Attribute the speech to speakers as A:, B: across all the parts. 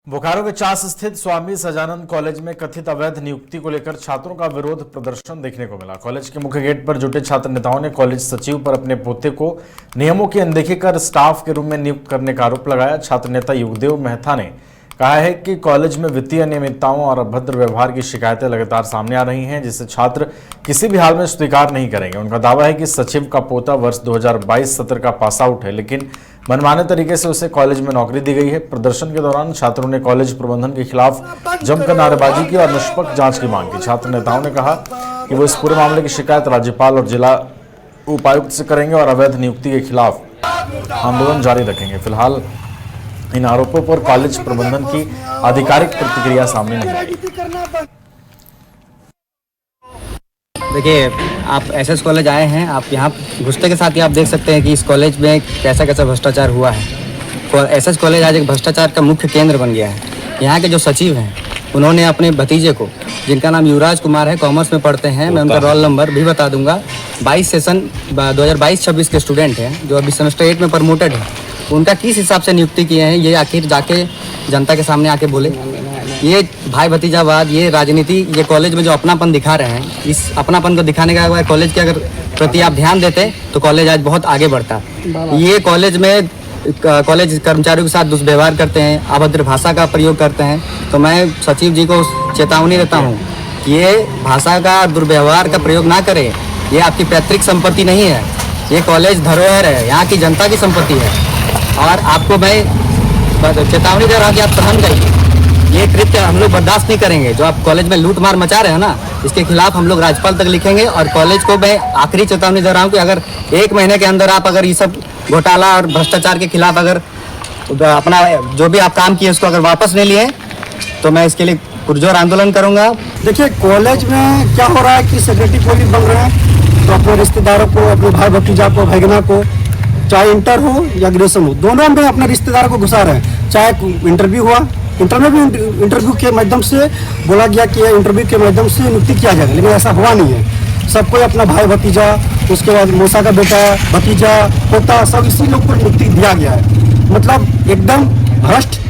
A: बोकारो के चास स्थित स्वामी सजानंद कॉलेज में कथित अवैध नियुक्ति को लेकर छात्रों का विरोध प्रदर्शन देखने को मिला। कॉलेज के मुख्य गेट पर जुटे छात्र नेताओं ने कॉलेज सचिव पर अपने पोते को नियमों की अनदेखी कर स्टाफ के रूप में नियुक्त करने का आरोप लगाया। छात्र नेता युगदेव मेहता ने कहा है कि कॉलेज में वित्तीय अनियमितताओं और अभद्र व्यवहार की शिकायतें लगातार सामने आ रही हैं, जिसे छात्र किसी भी हाल में स्वीकार नहीं करेंगे। उनका दावा है कि सचिव का पोता वर्ष 2022 सत्र का पास आउट है, लेकिन मनमाने तरीके से उसे कॉलेज में नौकरी दी गई है। प्रदर्शन के दौरान छात्रों ने कॉलेज प्रबंधन के खिलाफ जमकर नारेबाजी की और निष्पक्ष जांच की मांग की। छात्र नेताओं ने कहा कि वो इस पूरे मामले की शिकायत राज्यपाल और जिला उपायुक्त से करेंगे और अवैध नियुक्ति के खिलाफ आंदोलन जारी रखेंगे। फिलहाल इन आरोपों पर कॉलेज प्रबंधन की आधिकारिक प्रतिक्रिया सामने नहीं आई।
B: देखिए, आप एसएस कॉलेज आए हैं, आप यहाँ घुसते के साथ ही आप देख सकते हैं कि इस कॉलेज में कैसा कैसा भ्रष्टाचार हुआ है। एसएस कॉलेज आज एक भ्रष्टाचार का मुख्य केंद्र बन गया है। यहाँ के जो सचिव हैं, उन्होंने अपने भतीजे को, जिनका नाम युवराज कुमार है, कॉमर्स में पढ़ते हैं, मैं उनका रोल नंबर भी बता दूंगा, 2022-26 के स्टूडेंट हैं, जो अभी सेमेस्टर 8 में प्रमोटेड है। उनका किस हिसाब से नियुक्ति किए हैं, ये आखिर जाके जनता के सामने आके बोले। ये भाई भतीजावाद, ये राजनीति, ये कॉलेज में जो अपनापन दिखा रहे हैं, इस अपनापन को दिखाने का अगर कॉलेज के अगर प्रति आप ध्यान देते तो कॉलेज आज बहुत आगे बढ़ता। ये कॉलेज में कॉलेज कर्मचारियों के साथ दुष्व्यवहार करते हैं, अभद्र भाषा का प्रयोग करते हैं। तो मैं सचिव जी को चेतावनी देता हूँ कि ये भाषा का दुर्व्यवहार का प्रयोग ना करें। ये आपकी पैतृक संपत्ति नहीं है, ये कॉलेज धरोहर है, यहाँ की जनता की संपत्ति है। और आपको मैं चेतावनी दे रहा हूँ कि आप सहन करिए, ये कृत्य हम लोग बर्दाश्त नहीं करेंगे। जो आप कॉलेज में लूट मार मचा रहे हैं ना, इसके खिलाफ हम लोग राज्यपाल तक लिखेंगे। और कॉलेज को मैं आखिरी चेतावनी दे रहा हूँ कि अगर 1 महीने के अंदर आप अगर ये सब घोटाला और भ्रष्टाचार के खिलाफ अगर अपना जो भी आप काम किए उसको अगर वापस नहीं लिए तो मैं इसके लिए पुरजोर आंदोलन करूँगा।
C: देखिए, कॉलेज में क्या हो रहा है कि सेक्रेटरी पुलिस बन रहे हैं, तो अपने रिश्तेदारों को, अपने भाई भतीजा को, भैगना को, चाहे इंटर हो या ग्रेजुएशन हो, दोनों में अपने रिश्तेदारों को घुसा रहे हैं। चाहे इंटरव्यू हुआ, इंटरव्यू के माध्यम से बोला गया कि इंटरव्यू के माध्यम से नियुक्ति किया जाएगा, लेकिन ऐसा हुआ नहीं है। सबको अपना भाई भतीजा, उसके बाद मौसा का बेटा, भतीजा, पोता, सब इसी लोग को नियुक्ति दिया गया है। मतलब एकदम भ्रष्ट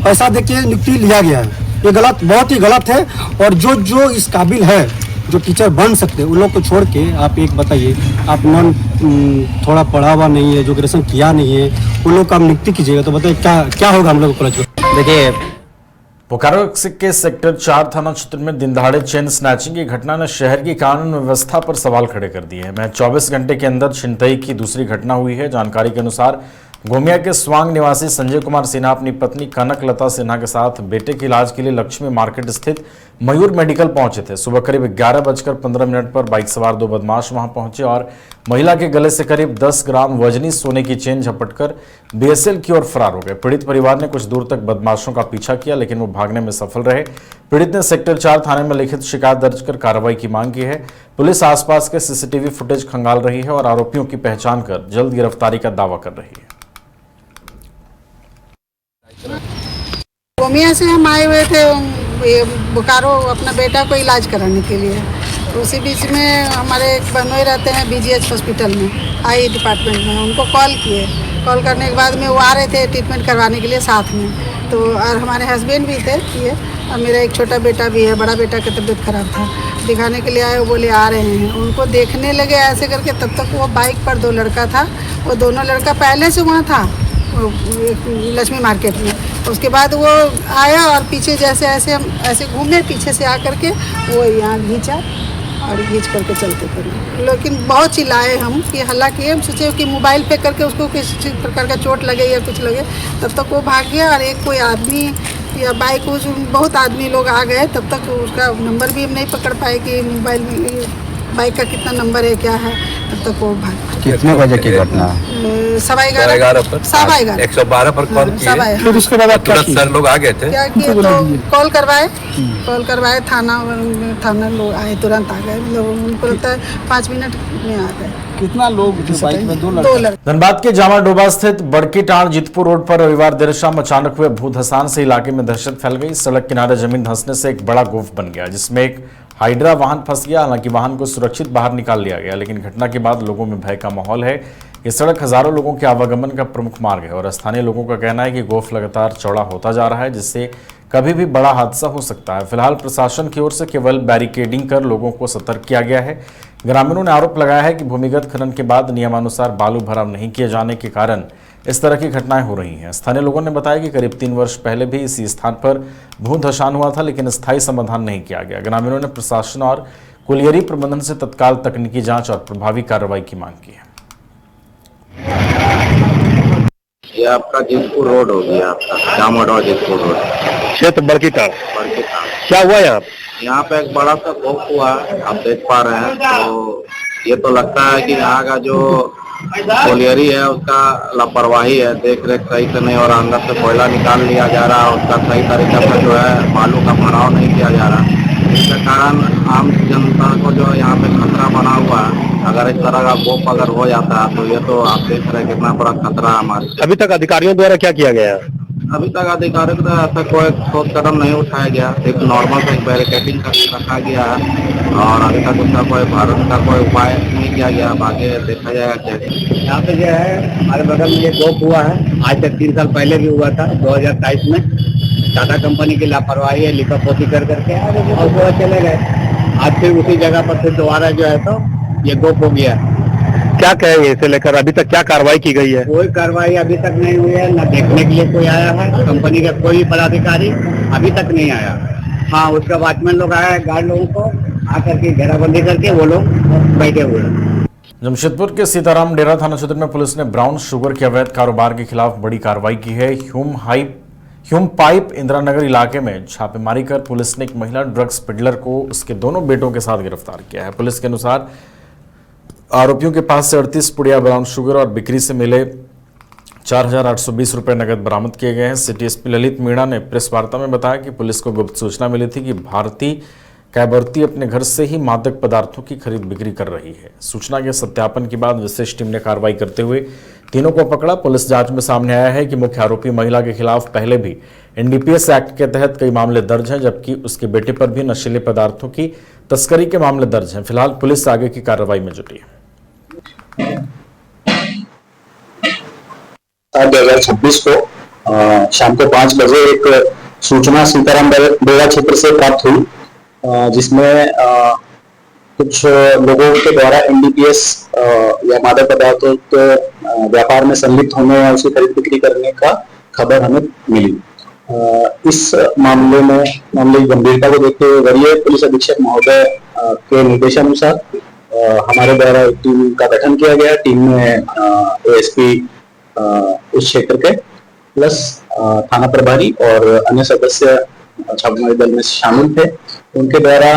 C: पैसा देके नियुक्ति लिया गया है। ये गलत, बहुत ही गलत है। और जो इस काबिल है, जो टीचर बन सकते हैं, उन लोग को छोड़ के आप एक बताइए, आप थोड़ा पढ़ा हुआ नहीं है, जो ग्रेजुएशन किया नहीं है, उन लोग का आप नियुक्ति कीजिएगा तो बताइए क्या होगा हम लोग कॉलेज में।
B: देखिए,
A: बोकारो के सेक्टर 4 थाना क्षेत्र में दिन दहाड़े चेन स्नैचिंग की घटना ने शहर की कानून व्यवस्था पर सवाल खड़े कर दिए हैं। 24 घंटे के अंदर छिनतई की दूसरी घटना हुई है। जानकारी के अनुसार गोमिया के स्वांग निवासी संजय कुमार सिन्हा अपनी पत्नी कनक लता सिन्हा के साथ बेटे के इलाज के लिए लक्ष्मी मार्केट स्थित मयूर मेडिकल पहुंचे थे। सुबह करीब 11:15 पर बाइक सवार 2 बदमाश वहां पहुंचे और महिला के गले से करीब 10 ग्राम वजनी सोने की चेन झपटकर बीएसएल की ओर फरार हो गए। पीड़ित परिवार ने कुछ दूर तक बदमाशों का पीछा किया, लेकिन वो भागने में सफल रहे। पीड़ित ने सेक्टर 4 थाने में लिखित शिकायत दर्ज कर कार्रवाई की मांग की है। पुलिस आसपास के सीसीटीवी फुटेज खंगाल रही है और आरोपियों की पहचान कर जल्द गिरफ्तारी का दावा कर रही है।
D: गोमिया से हम आए हुए थे बोकारो अपना बेटा को इलाज कराने के लिए। तो उसी बीच में हमारे एक बहनोई रहते हैं बीजीएच हॉस्पिटल में, आई डिपार्टमेंट में, उनको कॉल किए। कॉल करने के बाद में वो आ रहे थे ट्रीटमेंट करवाने के लिए साथ में। तो और हमारे हस्बैंड भी थे ये, और मेरा एक छोटा बेटा भी है, बड़ा बेटा की तबीयत खराब था, दिखाने के लिए आए। वो बोले आ रहे हैं, उनको देखने लगे ऐसे करके। तब तक वो बाइक पर 2 लड़का था, वो दोनों लड़का पहले से वहाँ था लक्ष्मी मार्केट में। उसके बाद वो आया और पीछे जैसे ऐसे घूमे, पीछे से आकर के वो यहाँ घींचा और घींच करके चलते थे। लेकिन बहुत चिल्लाए हम कि हल्ला किए, हम सोचे कि मोबाइल पे करके उसको किसी प्रकार का चोट लगे या कुछ लगे। तब तक वो भाग गया और एक कोई आदमी या बाइक, बहुत आदमी लोग आ गए। तब तक उसका नंबर भी हम नहीं पकड़ पाए कि मोबाइल में बाइक का कितना नंबर है, क्या है। तब तक वो भाग।
B: कितने बजे की घटना?
D: 11:15 पर
E: 112 पर कॉल किए।
C: फिर उसके बाद आप क्या किए?
E: सर लोग आ गए थे,
D: क्या किए तो कॉल करवाए थाना लोग आए, तुरंत आ गए। मतलब उनको लगता है 5 मिनट में आ गए।
C: कितना लोग बाइक में? 2 लड़के।
A: धनबाद के जामा डोबा स्थित बड़की टाण जितपुर रोड पर रविवार देर शाम अचानक हुए भूधसान से इलाके में दहशत फैल गई। सड़क किनारे जमीन धंसने से एक बड़ा गोफ बन गया, जिसमें एक हाइड्रा वाहन फंस गया। हालांकि वाहन को सुरक्षित बाहर निकाल लिया गया, लेकिन घटना के बाद लोगों में भय का माहौल है। ये सड़क हजारों लोगों के आवागमन का प्रमुख मार्ग है और स्थानीय लोगों का कहना है कि गोफ लगातार चौड़ा होता जा रहा है, जिससे कभी भी बड़ा हादसा हो सकता है। फिलहाल प्रशासन की ओर से केवल बैरिकेडिंग कर लोगों को सतर्क किया गया है। ग्रामीणों ने आरोप लगाया है कि भूमिगत खनन के बाद नियमानुसार बालू भराव नहीं किए जाने के कारण इस तरह की घटनाएं हो रही हैं। स्थानीय लोगों ने बताया कि करीब 3 वर्ष पहले भी इसी स्थान पर भू धसान हुआ था, लेकिन स्थायी समाधान नहीं किया गया। ग्रामीणों ने प्रशासन और कुलियरी प्रबंधन से तत्काल तकनीकी जांच और प्रभावी कार्रवाई की मांग की है।
F: ये आपका जिसपुर रोड हो गया, आपका जामोड़ जिसपुर रोड,
G: क्षेत्र बड़कीटाड़। क्या हुआ
F: यहाँ पे एक बड़ा सा भोग हुआ, आप देख पा रहे हैं। तो ये तो लगता है कि यहाँ का जो कोलियरी है उसका लापरवाही है, देख रेख सही से नहीं, और अंदर से कोयला निकाल लिया जा रहा है, उसका सही तरीके से जो है बालू का भराव नहीं किया जा रहा। इसके कारण आम जनता को जो यहाँ पे खतरा बना हुआ है। अगर इस तरह का बोप अगर हो जाता है तो ये तो आप देख रहे हैं कितना बड़ा खतरा है हमारे।
G: अभी तक अधिकारियों द्वारा क्या किया गया है?
F: अभी तक अधिकारियों द्वारा ऐसा कोई ठोस कदम नहीं उठाया गया, एक नॉर्मल से बैरिकेडिंग करके रखा गया है और अभी तक उसका कोई भारत का कोई उपाय नहीं किया गया। आगे देखा जाएगा क्या।
H: यहाँ पे जो है हमारे बगल में ये गोप हुआ है, आज से 3 साल पहले भी हुआ था 2023 में। टाटा कंपनी की लापरवाही है, लिपापोती कर करके और वो चले गए। आज फिर उसी जगह पर फिर दोबारा जो है तो ये गोप हो गया।
G: क्या कहेंगे इसे लेकर? अभी तक क्या कार्रवाई की गई है?
H: कोई कार्रवाई अभी तक नहीं हुई है, न देखने के लिए कोई आया है। कंपनी का कोई भी पदाधिकारी अभी तक नहीं आया। हाँ, उसका वॉचमैन लोग आया है, गार्ड लोगों को आकर के घेराबंदी करके वो लोग बैठे हुए हैं।
A: जमशेदपुर के सीताराम डेरा थाना क्षेत्र में पुलिस ने ब्राउन शुगर के अवैध कारोबार के खिलाफ बड़ी कार्रवाई की है। ह्यूम पाइप इंदिरानगर इलाके में छापेमारी कर पुलिस ने एक महिला ड्रग्स पेडलर को उसके दोनों बेटों के साथ गिरफ्तार किया है। पुलिस के अनुसार आरोपियों के पास से 38 पुड़िया ब्राउन शुगर और बिक्री से मिले 4,820 रुपए नगद बरामद किए गए हैं। सिटी एसपी ललित मीणा ने प्रेस वार्ता में बताया कि पुलिस को गुप्त सूचना मिली थी कि भारती कैबर्ती अपने घर से ही मादक पदार्थों की खरीद बिक्री कर रही है। सूचना के सत्यापन के बाद विशेष टीम ने कार्रवाई करते हुए तीनों को पकड़ा। पुलिस जांच में सामने आया है कि मुख्य आरोपी महिला के खिलाफ पहले भी एनडीपीएस एक्ट के तहत कई मामले दर्ज हैं, जबकि उसके बेटे पर भी नशीले पदार्थों की तस्करी के मामले दर्ज हैं। फिलहाल पुलिस आगे की कार्रवाई में जुटी है।
I: 2026 को शाम को 5 बजे एक सूचना सीताराम डेरा क्षेत्र से प्राप्त हुई, जिसमें कुछ लोगों के द्वारा एनडीपीएस या मादक पदार्थों के व्यापार में संलिप्त होने या उसे खरीद बिक्री करने का खबर हमें मिली। इस मामले की गंभीरता को देखते हुए वरीय पुलिस अधीक्षक महोदय के निर्देशानुसार हमारे द्वारा एक टीम का गठन किया गया। टीम में एएसपी उस क्षेत्र के प्लस थाना प्रभारी और अन्य सदस्य छापेमारी दल में शामिल थे। उनके द्वारा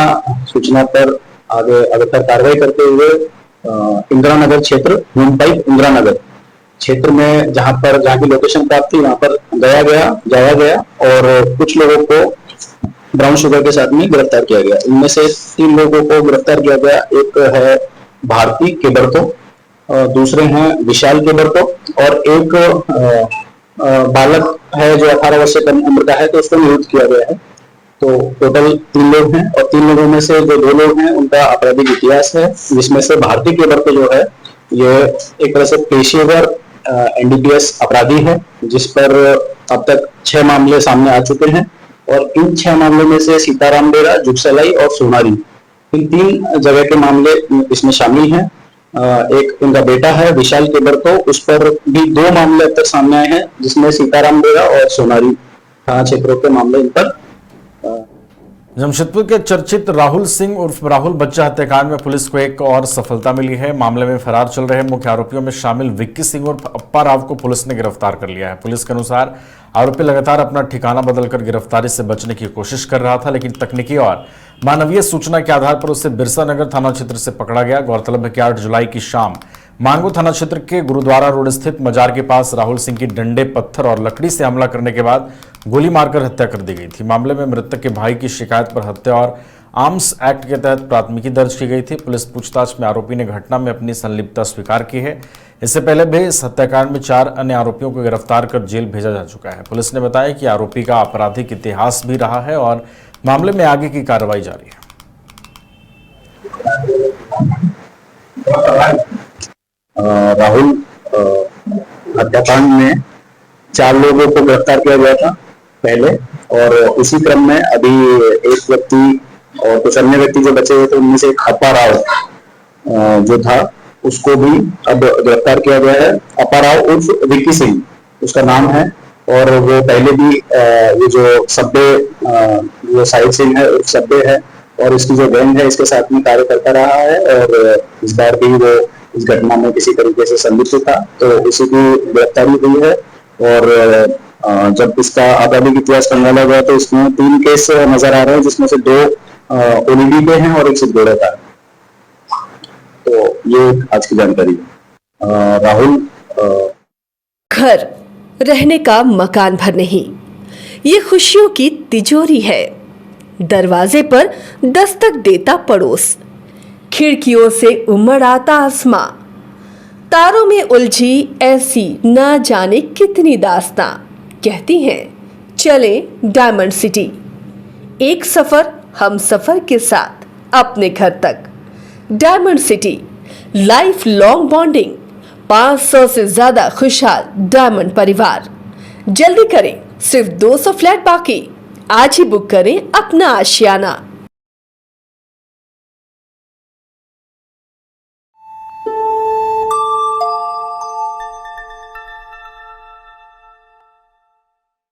I: सूचना पर आगे अग्रतर कार्रवाई करते हुए इंदिरानगर क्षेत्र, ह्यूम पाइप इंदिरानगर क्षेत्र में जहां की लोकेशन प्राप्त थी वहां पर जाया गया और कुछ लोगों को ब्राउन शुगर के साथ में गिरफ्तार किया गया। इनमें से 3 लोगों को गिरफ्तार किया गया। एक है भारती केबर्तो, दूसरे हैं विशाल केबर्तो और एक बालक है जो 18 वर्ष से कम उम्र का है, तो उसको नियुक्त किया गया है। तो टोटल 3 लोग हैं और 3 लोगों में से जो 2 लोग हैं उनका आपराधिक इतिहास है, जिसमें से भारती केबर्तो जो है ये एक तरह से पेशेवर एनडीपीएस अपराधी है, जिस पर अब तक 6 मामले सामने आ चुके हैं और इन 6 मामलों में से सीताराम डेरा, जुगसलाई और सोनारी, इन 3 जगह के मामले इसमें शामिल हैं। एक उनका बेटा है विशाल केबर्तो, उस पर भी 2 मामले अब तक सामने आए हैं, जिसमें सीताराम डेरा और सोनारी थाना क्षेत्रों के मामले इन पर।
A: जमशेदपुर के चर्चित राहुल सिंह उर्फ राहुल बच्चा हत्याकांड में पुलिस को एक और सफलता मिली है। मामले में फरार चल रहे मुख्य आरोपियों में शामिल विक्की सिंह उर्फ अप्पा राव को पुलिस ने गिरफ्तार कर लिया है। पुलिस के अनुसार आरोपी लगातार अपना ठिकाना बदलकर गिरफ्तारी से बचने की कोशिश कर रहा था, लेकिन तकनीकी और मानवीय सूचना के आधार पर उसे बिरसा नगर थाना क्षेत्र से पकड़ा गया। गौरतलब है कि 8 जुलाई की शाम मांगो थाना क्षेत्र के गुरुद्वारा रोड स्थित मजार के पास राहुल सिंह की डंडे, पत्थर और लकड़ी से हमला करने के बाद गोली मारकर हत्या कर दी गई थी। मामले में मृतक के भाई की शिकायत पर हत्या और आर्म्स एक्ट के तहत प्राथमिकी दर्ज की गई थी। पुलिस पूछताछ में आरोपी ने घटना में अपनी संलिप्तता स्वीकार की है। इससे पहले भी इस हत्याकांड में 4 अन्य आरोपियों को गिरफ्तार कर जेल भेजा जा चुका है। पुलिस ने बताया कि आरोपी का आपराधिक इतिहास भी रहा है और मामले में आगे की कार्रवाई जारी है।
I: राहुल हत्याकांड में 4 लोगों को गिरफ्तार किया गया था पहले, और इसी क्रम में अभी एक व्यक्ति और कुछ अन्य व्यक्ति जो बचे हुए थे उनमें से एक हप्पा राव जो था उसको भी अब गिरफ्तार किया गया है। हप्पा राव उर्फ विक्की सिंह उसका नाम है, और वो पहले भी ये जो सब्बे जो साहिब सिंह है सब्बे है और इसकी जो गैंग है इसके साथ में कार्य करता रहा है, और इस बार भी वो इस घटना में किसी तरीके से संलिप्त था, तो इसी की गिरफ्तारी हुई है। और जब इसका आपराधिक इतिहास खंगाला गया तो इसमें 3 केस नजर आ रहे हैं, जिसमें से 2 ओलीडी के हैं और 1 सिद्धोड़े का है। तो ये आज की जानकारी है। राहुल,
J: घर रहने का मकान भर नहीं, ये खुशियों की तिजोरी है। दरवाजे पर दस्तक देता पड़ोस, खिड़कियों से उमड़ आता आसमां, तारों में उलझी ऐसी ना जाने कितनी दास्तां। कहती हैं चले डायमंड सिटी, एक सफर हम सफर के साथ अपने घर तक। Diamond city, life long bonding, 500 से ज्यादा खुशहाल डायमंड परिवार। जल्दी करें, सिर्फ 200 फ्लैट बाकी। आज ही बुक करें अपना आशियाना।